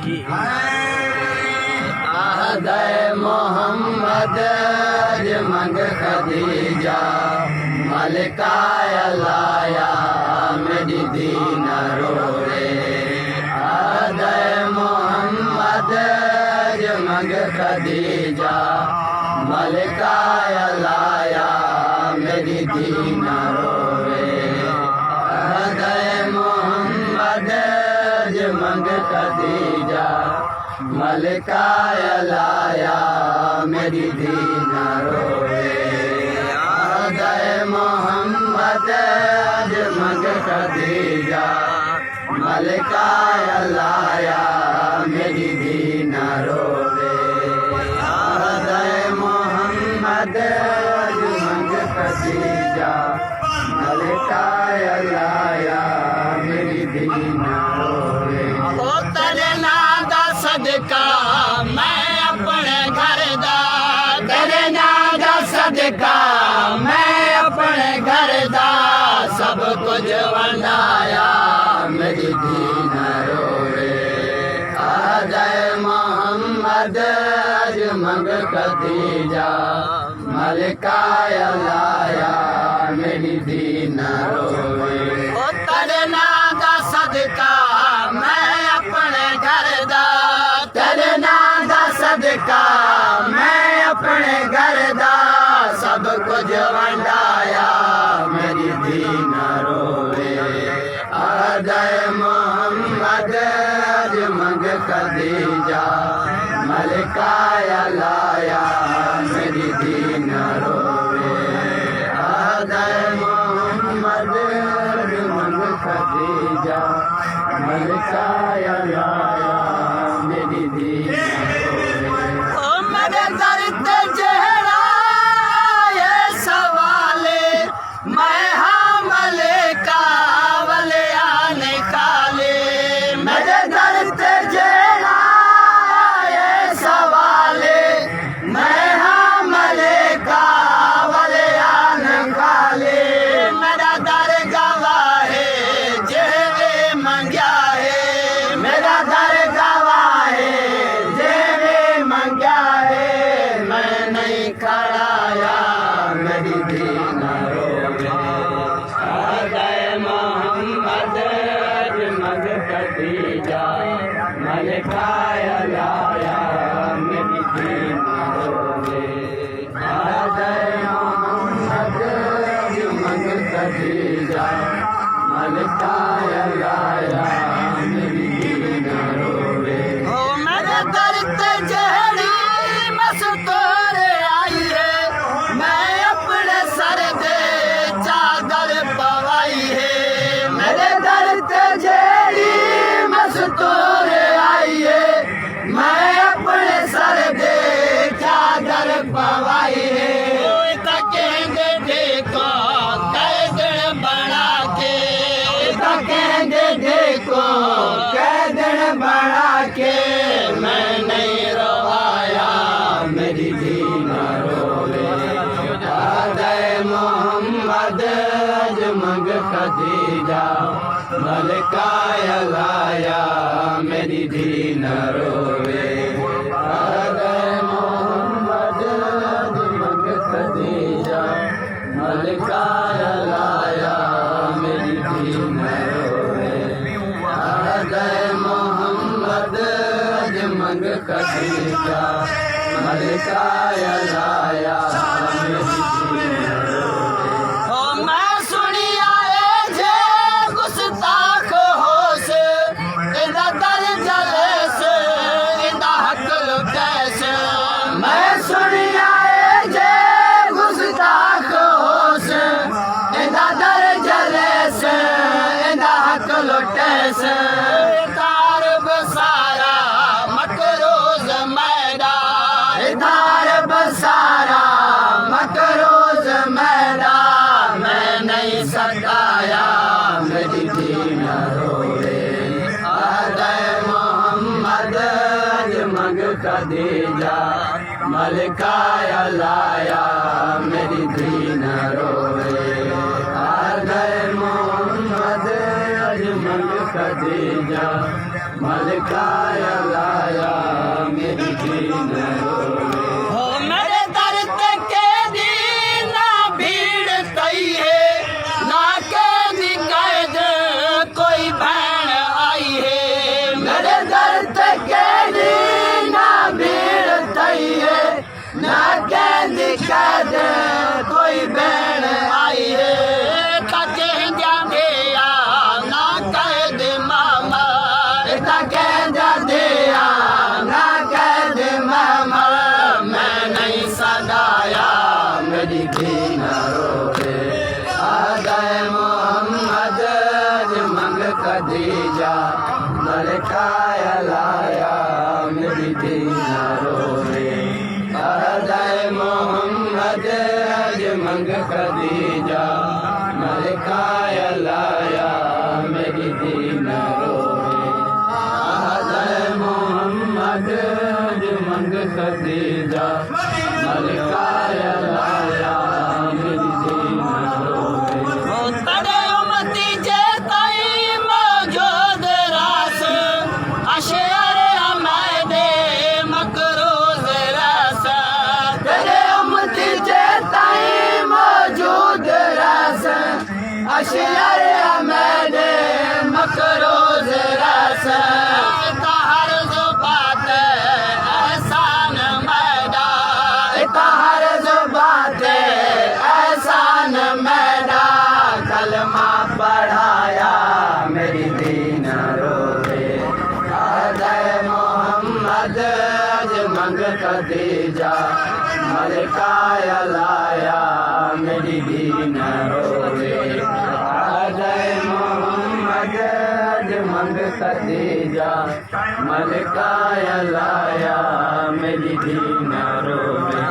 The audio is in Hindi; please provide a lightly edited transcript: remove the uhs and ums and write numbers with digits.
की आहदे मोहम्मद मंग खदीजा मलकाय लाया मेरी दीन रोरे आहदे मोहम्मद मंग खदीजा मलकाय लाया मेरी दीन रोरे आहदे मोहम्मद मंग खदीजा मलकाय लाया मेरी दीन रोए आहदे मोहम्मद मंग खदीजा मलकाय लाया मेरी दीन रोए आहदे मोहम्मद मंग खदीजा मलकाय लाया मेरी दीन रोए सदका मैं अपने घर दा तेरे नाम दा सदका मैं अपने घर दा सब कुछ वंडाया मेरी दीन रोए आहदे मोहम्मद मंग खदीजा मलकाय लाया मेरी दीन रोए तेरे नाम दा सदका मैं अपने घर दा तेरे नाम दा सदका मैं अपने घर दा सब कुछ वंडाया मेरी दीन रोए आहदे मोहम्मद मंग खदीजा मलकाय लाया मेरी दीन रोए आहदे मोहम्मद मंग खदीजा मलकाय लाया मेरी दीन ओ मेरे दर ते चेहरा ये सवाले मैं हाँ मलेका वाले आने काले मेरे दर ते जेड़ा ये सवाले मैं हाँ मलेका वाले आन खाले मेरा दर गवाहे जेवे मंग्या है मेरा दर गवाहे जेवे मंग्या है मैं नहीं खड़ाया मेरी दीन रोए आहदे मोहम्मद मंग खदीजा मलकाय लाया मेरी दीन रोए आहदे मोहम्मद मंग खदीजा मलकाय लाया मेरी दीन रोए ओ मेरे दर ते जेड़ी मस्तूर आई है मैं अपने सर दे चादर पवाई है मेरे दर ते जेड़ी मस्तूर आई है मैं अपने सर दे चादर पवाई है कहेंगे देखो कैदन बना के कहेंगे देखो कैदन बना के मैं नहीं रोवाया मेरी दीन रोए आहदे मोहम्मद मंग खदीजा मलकाय लाया मेरी दीन रोए आहदे मोहम्मद मंग खदीजा मलकाय लाया मेरी दीन रोए आहदे मोहम्मद मंग खदीजा मलकाय लाया मेरी दीन रोए ओ मैं सुनी आए जे गुस्ताख होश इंदा दर जले से इंदा हक लुटे से मैं सुनिया जे गुस्ताख होश इंदा दर जले से इंदा हक लुटे से तार बसारा मकरोज मैदा इधार बसारा मकरोज मैदा मैं नहीं सताया मेरी दीन रोए आहदे मोहम्मद मंग खदीजा मलकाय लाया मेरी दीन रोए आहदे मोहम्मद मंग खदीजा मलकाया लाया मेरी दीन रोवे हो मेरे दर ते कैदी ना भीड़ तई है ना कैदी कैद कोई बहन आई है मेरे दर ते कैदी ना भीड़ तई है ना कैदी कैद कोई बहन आई है काके जादे ना कैद मामा इता कहदा दिया ना कैद मामा मैं नहीं सदाया मेरी दीन रोवे आदाए मोहम्मद मंग खदीजा मलकाया लाया मेरी दीन रोवे आदाए मोहम्मद मंग खदीजा मलकाया लाया मेरी दीन रोवे आदाए मोहम्मद मंग खदीजा मलकाया लाया मेरी दीन रोवे हो तड़े उमती जे ताई मौजूद रास अशर अमदे मकरूज रस तेरे उम्मती चेताई मौजूद रस अशर अहमद मकरूज रस हर जुबात एहसान मैदा इताहर जुबात एहसान मैदा कलमा पढ़ाया मेरी दीन रोवे आदाए मोहम्मद मंग खदीजा मलकाया लाया मेरी दीन रोवे आदाए मोहम्मद मंग खदीजा मलकाया लाया मेरी दीन रोवे